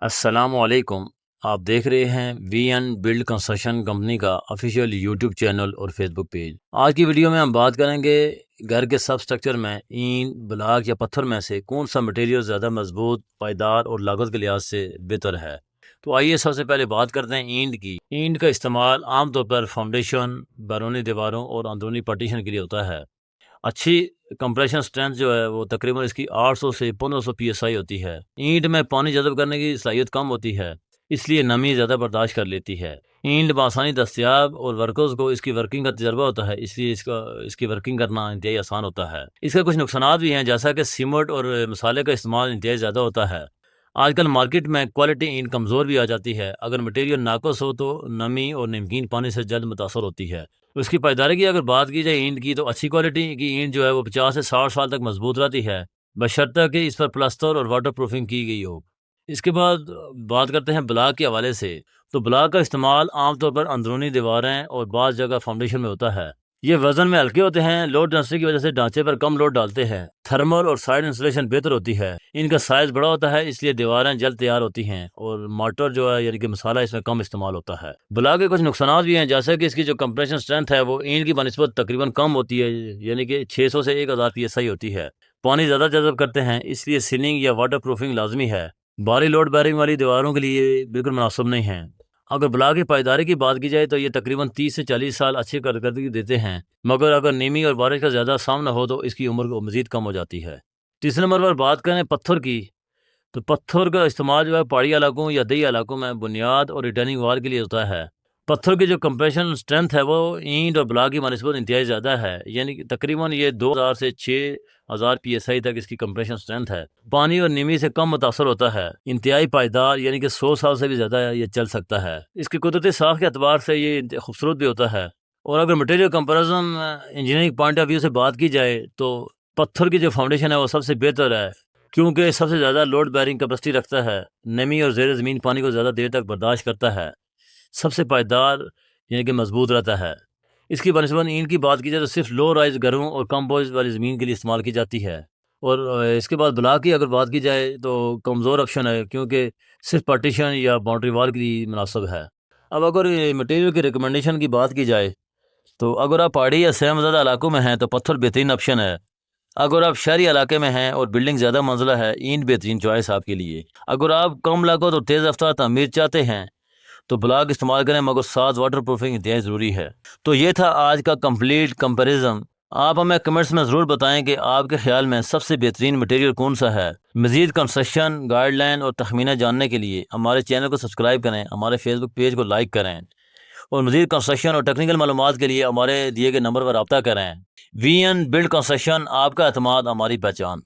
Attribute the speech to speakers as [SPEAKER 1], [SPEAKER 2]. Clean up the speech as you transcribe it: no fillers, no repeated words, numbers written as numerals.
[SPEAKER 1] السلام علیکم۔ آپ دیکھ رہے ہیں وی این بلڈ کنسٹرکشن کمپنی کا آفیشیل یوٹیوب چینل اور فیس بک پیج۔ آج کی ویڈیو میں ہم بات کریں گے گھر کے سب سٹرکچر میں اینٹ، بلاک یا پتھر میں سے کون سا مٹیریل زیادہ مضبوط، پائیدار اور لاگت کے لحاظ سے بہتر ہے۔ تو آئیے سب سے پہلے بات کرتے ہیں اینٹ کی۔ اینٹ کا استعمال عام طور پر فاؤنڈیشن، بیرونی دیواروں اور اندرونی پارٹیشن کے لیے ہوتا ہے۔ اچھی کمپریشن سٹرینتھ جو ہے وہ تقریباً اس کی 800 سے 1500 PSI ہوتی ہے۔ اینٹ میں پانی جذب کرنے کی صلاحیت کم ہوتی ہے، اس لیے نمی زیادہ برداشت کر لیتی ہے۔ اینٹ بآسانی دستیاب اور ورکرز کو اس کی ورکنگ کا تجربہ ہوتا ہے، اس لیے اس کی ورکنگ کرنا انتہائی آسان ہوتا ہے۔ اس کے کچھ نقصانات بھی ہیں، جیسا کہ سیمنٹ اور مسالے کا استعمال انتہائی زیادہ ہوتا ہے۔ آج کل مارکیٹ میں کوالٹی اینٹ کمزور بھی آ جاتی ہے، اگر مٹیریل ناقص ہو تو نمی اور نمکین پانی سے جلد متاثر ہوتی ہے۔ اس کی پائیداری کی اگر بات کی جائے اینٹ کی، تو اچھی کوالٹی کی اینٹ جو ہے وہ 50 سے 60 سال تک مضبوط رہتی ہے، بشرطیکہ کہ اس پر پلستر اور واٹر پروفنگ کی گئی ہو۔ اس کے بعد بات کرتے ہیں بلاک کے حوالے سے۔ تو بلاک کا استعمال عام طور پر اندرونی دیواریں اور بعض جگہ فاؤنڈیشن میں ہوتا ہے۔ یہ وزن میں ہلکے ہوتے ہیں، لوڈ ڈینسٹی کی وجہ سے ڈھانچے پر کم لوڈ ڈالتے ہیں، تھرمل اور سائڈ انسولیشن بہتر ہوتی ہے۔ ان کا سائز بڑا ہوتا ہے، اس لیے دیواریں جلد تیار ہوتی ہیں اور مارٹر جو ہے یعنی کہ مسالہ اس میں کم استعمال ہوتا ہے۔ بلاک کے کچھ نقصانات بھی ہیں، جیسے کہ اس کی جو کمپریشن سٹرینتھ ہے وہ اینٹ کی بنسبت تقریباً کم ہوتی ہے، یعنی کہ 600 سے 1000 PSI ہوتی ہے۔ پانی زیادہ جذب کرتے ہیں، اس لیے سیلنگ یا واٹر پروفنگ لازمی ہے۔ بھاری لوڈ بیرنگ والی دیواروں کے لیے بالکل مناسب نہیں ہیں۔ اگر بلاک کی پائیداری کی بات کی جائے تو یہ تقریباً 30 سے 40 سال اچھی کارکردگی دیتے ہیں، مگر اگر نمی اور بارش کا زیادہ سامنا ہو تو اس کی عمر کو مزید کم ہو جاتی ہے۔ تیسرے نمبر پر بات کریں پتھر کی، تو پتھر کا استعمال جو ہے پہاڑی علاقوں یا دیہی علاقوں میں بنیاد اور ریٹرننگ وال کے لیے ہوتا ہے۔ پتھر کی جو کمپریشن سٹرینتھ ہے وہ اینٹ اور بلاک کی بنسبت انتہائی زیادہ ہے، یعنی کہ تقریباً یہ 2000 سے 6000 PSI تک اس کی کمپریشن سٹرینتھ ہے۔ پانی اور نمی سے کم متاثر ہوتا ہے، انتہائی پائیدار، یعنی کہ 100 سال سے بھی زیادہ یہ چل سکتا ہے۔ اس کی قدرتی ساخت کے اعتبار سے یہ خوبصورت بھی ہوتا ہے۔ اور اگر material comparison engineering point of view سے بات کی جائے تو پتھر کی جو فاؤنڈیشن ہے وہ سب سے بہتر ہے، کیونکہ سب سے زیادہ لوڈ بیرنگ کیپیسٹی رکھتا ہے، نمی اور زیر زمین پانی کو زیادہ دیر تک برداشت کرتا ہے، سب سے پائیدار یعنی کہ مضبوط رہتا ہے۔ اس کی بنسبت اینٹ کی بات کی جائے تو صرف لو رائز گھروں اور کم بوجھ والی زمین کے لیے استعمال کی جاتی ہے۔ اور اس کے بعد بلاک کی اگر بات کی جائے تو کمزور آپشن ہے، کیونکہ صرف پارٹیشن یا باؤنڈری وال کے لیے مناسب ہے۔ اب اگر مٹیریل کی ریکمنڈیشن کی بات کی جائے تو اگر آپ پہاڑی یا سہم زدہ علاقوں میں ہیں تو پتھر بہترین آپشن ہے۔ اگر آپ شہری علاقے میں ہیں اور بلڈنگ زیادہ منزلہ ہے، اینٹ بہترین چوائس آپ کے لیے۔ اگر آپ کم لاگت اور تیز رفتار تعمیر چاہتے ہیں تو بلاک استعمال کریں، مگر ساتھ واٹر پروفنگ انتہائی ضروری ہے۔ تو یہ تھا آج کا کمپلیٹ کمپیریزن۔ آپ ہمیں کمنٹس میں ضرور بتائیں کہ آپ کے خیال میں سب سے بہترین مٹیریل کون سا ہے۔ مزید کنسٹرکشن گائیڈ لائن اور تخمینہ جاننے کے لیے ہمارے چینل کو سبسکرائب کریں، ہمارے فیس بک پیج کو لائک کریں، اور مزید کنسٹرکشن اور ٹیکنیکل معلومات کے لیے ہمارے دیے گئے نمبر پر رابطہ کریں۔ وی این بلڈ کنسٹرکشن، آپ کا اعتماد ہماری پہچان۔